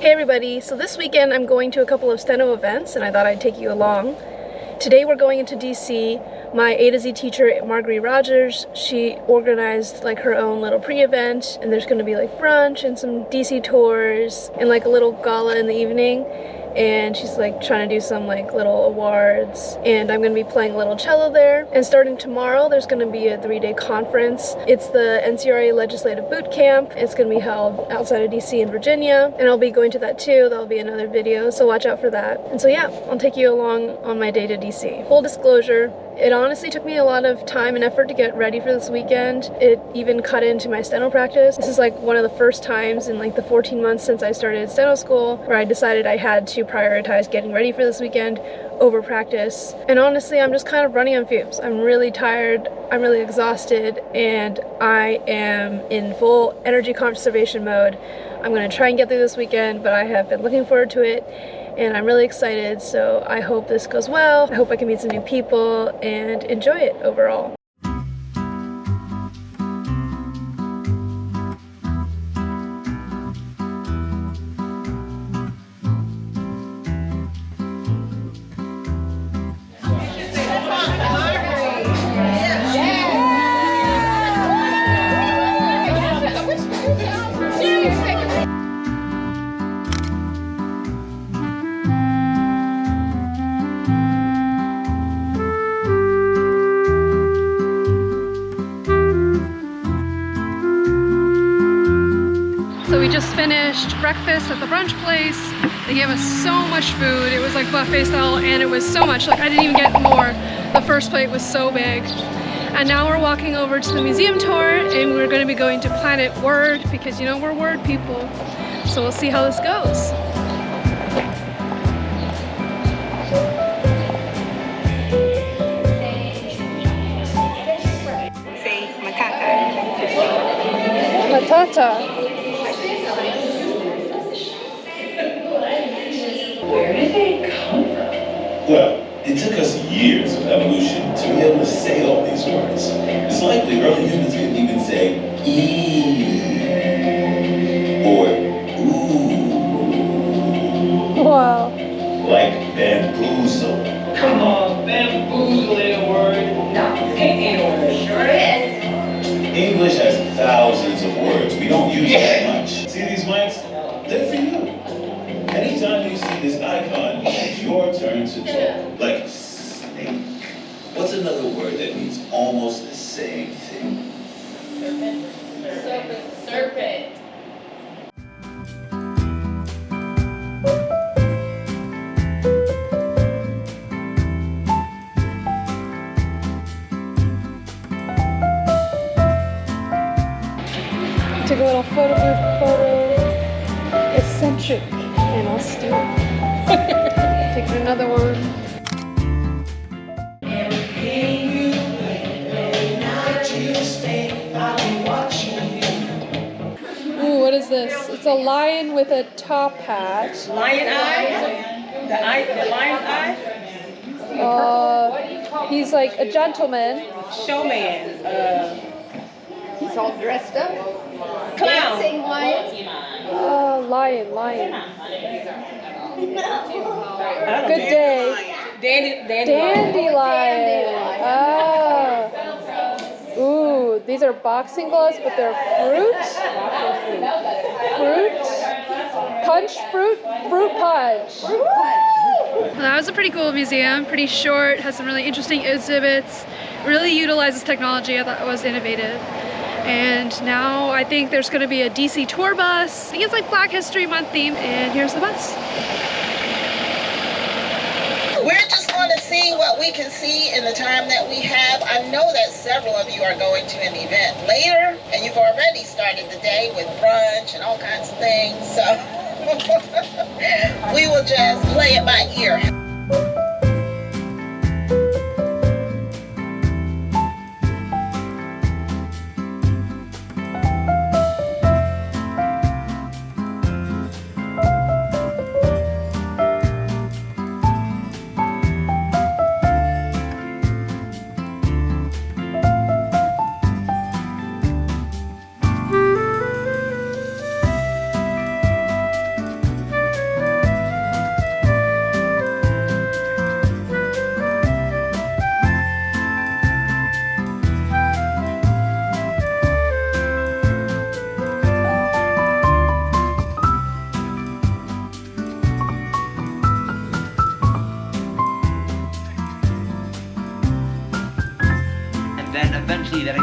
Hey everybody, so this weekend I'm going to a couple of steno events and I thought I'd take you along. Today we're going into DC. My A to Z teacher, Margary Rogers, she organized like her own little pre-event, and there's going to be like brunch and some DC tours and like a little gala in the evening. And she's like trying to do some like little awards, and I'm going to be playing a little cello there. And starting tomorrow there's going to be a 3-day conference. It's the NCRA Legislative Bootcamp. It's going to be held outside of DC in Virginia, and I'll be going to that too. That'll be another video, so watch out for that. And so yeah, I'll take you along on my day to DC. Full disclosure, it honestly took me a lot of time and effort to get ready for this weekend. It even cut into my steno practice. This is like one of the first times in like the 14 months since I started steno school where I decided I had to prioritize getting ready for this weekend over practice. And honestly, I'm just kind of running on fumes. I'm really tired, I'm really exhausted, and I am in full energy conservation mode. I'm gonna try and get through this weekend, but I have been looking forward to it. And I'm really excited, so I hope this goes well. I hope I can meet some new people and enjoy it overall. So we just finished breakfast at the brunch place. They gave us so much food. It was like buffet style, and it was so much. Like I didn't even get more. The first plate was so big. And now we're walking over to the museum tour, and we're going to be going to Planet Word because you know we're word people. So we'll see how this goes. Say matata. Matata. Where did they come from? Well, it took us years of evolution to be able to say all these words. It's likely early humans couldn't even say "ee" or "ooh." Wow. Like bamboozle. Come on, bamboozle ain't a word. No, it ain't over. Sure is. English has thousands of words. We don't use that much. See these mics? They're for you. Anytime you see this icon, it's your turn to talk. Like snake. What's another word that means almost the same thing? Serpent. Serpent. Took a little photo eccentric, and I'll steal. Taking another one. Ooh, what is this? It's a lion with a top hat. Lion eye? The lion's eye? He's like a gentleman. Showman. He's all dressed up. Clown. Dancing lion. Lion. I don't Good know. day. Dandelion. Ah. Ooh, these are boxing gloves, but they're fruit. Fruit punch. Well, that was a pretty cool museum, pretty short, has some really interesting exhibits, really utilizes technology. I thought it was innovative. And now I think there's going to be a DC tour bus. I think it's like Black History Month theme, and here's the bus. We're just going to see what we can see in the time that we have. I know that several of you are going to an event later, and you've already started the day with brunch and all kinds of things. So we will just play it by ear.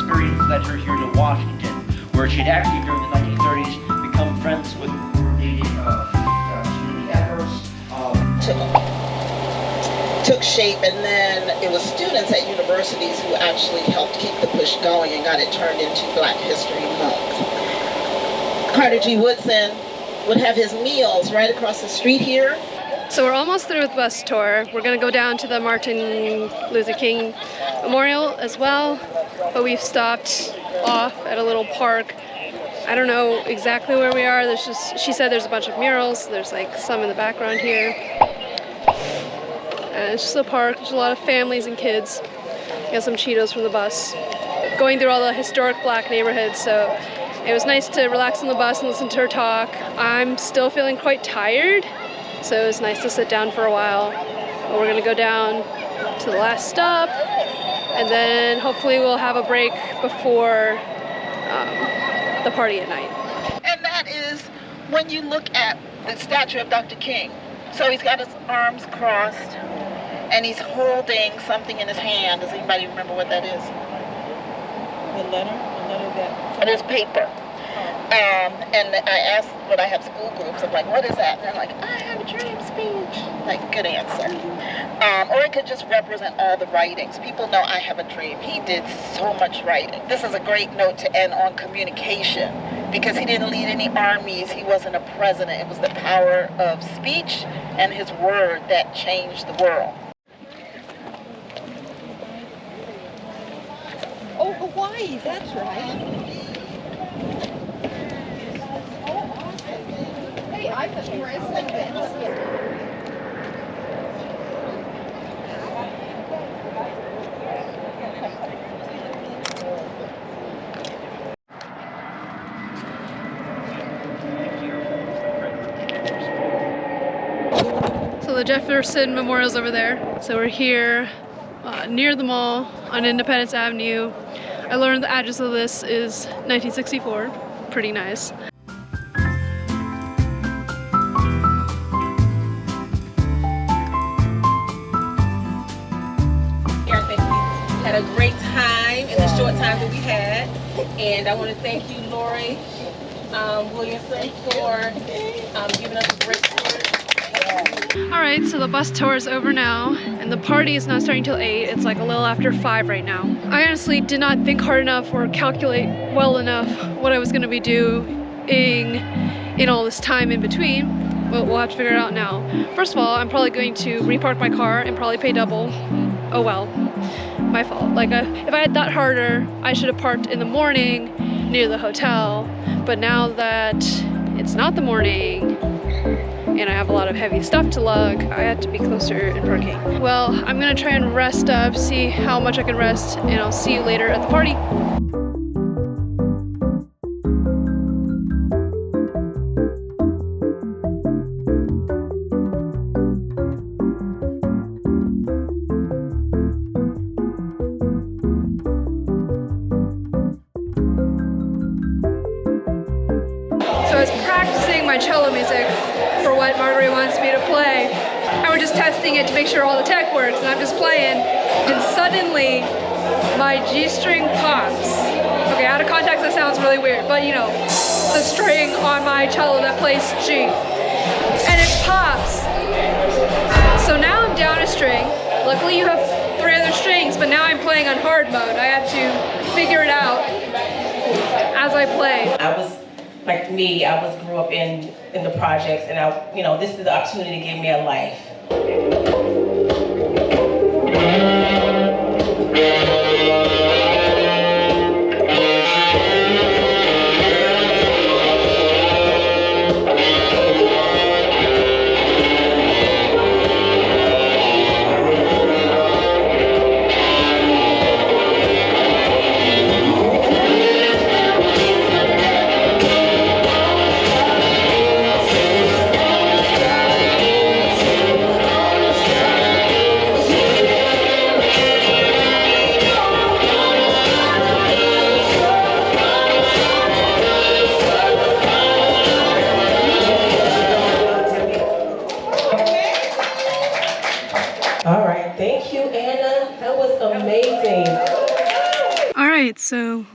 experience led her here to Washington, where she'd actually during the 1930s become friends with coordinating community efforts. Took shape, and then it was students at universities who actually helped keep the push going and got it turned into Black History Month. Carter G. Woodson would have his meals right across the street here. So we're almost through with the bus tour. We're gonna go down to the Martin Luther King Memorial as well, but we've stopped off at a little park. I don't know exactly where we are. She said there's a bunch of murals. There's like some in the background here. And it's just a park. There's a lot of families and kids. Got some Cheetos from the bus. Going through all the historic Black neighborhoods, so it was nice to relax on the bus and listen to her talk. I'm still feeling quite tired, so it was nice to sit down for a while. But we're gonna go down to the last stop, and then hopefully we'll have a break before the party at night. And that is when you look at the statue of Dr. King. So he's got his arms crossed, and he's holding something in his hand. Does anybody remember what that is? The letter that. It is paper. And I asked when I have school groups, I'm like, what is that? And they're like, I have a dream speech. Like, good answer. Or it could just represent all the writings. People know I have a dream. He did so much writing. This is a great note to end on communication, because he didn't lead any armies. He wasn't a president. It was the power of speech and his word that changed the world. Oh, Hawaii, that's right. Hey, I thought you were So the Jefferson Memorial's over there. So we're here near the mall on Independence Avenue. I learned the address of this is 1964. Pretty nice. I think we had a great time in the short time that we had, and I want to thank you, Lori Williamson, for giving us a great tour. Alright, so the bus tour is over now, and the party is not starting till 8. It's like a little after 5 right now. I honestly did not think hard enough or calculate well enough what I was going to be doing in all this time in between, but we'll have to figure it out now. First of all, I'm probably going to repark my car and probably pay double. Oh well, my fault. Like, if I had thought harder, I should have parked in the morning near the hotel, but now that it's not the morning, and I have a lot of heavy stuff to lug, I have to be closer in parking. Well, I'm gonna try and rest up, see how much I can rest, and I'll see you later at the party. So I was practicing my cello music for what Margary wants me to play. And we're just testing it to make sure all the tech works, and I'm just playing, and suddenly my G string pops. Okay, out of context that sounds really weird, but you know, the string on my cello that plays G. And it pops. So now I'm down a string. Luckily you have 3 other strings, but now I'm playing on hard mode. I have to figure it out as I play. I was like me. I grew up in the projects, and this is the opportunity to give me a life.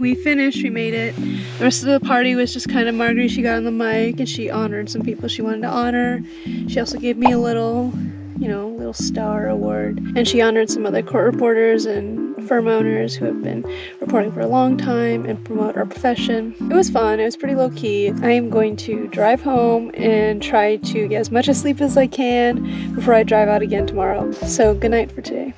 we finished, we made it. The rest of the party was just kind of Margary. She got on the mic and she honored some people she wanted to honor. She also gave me a little, you know, little star award. And she honored some other court reporters and firm owners who have been reporting for a long time and promote our profession. It was fun. It was pretty low key. I am going to drive home and try to get as much sleep as I can before I drive out again tomorrow. So good night for today.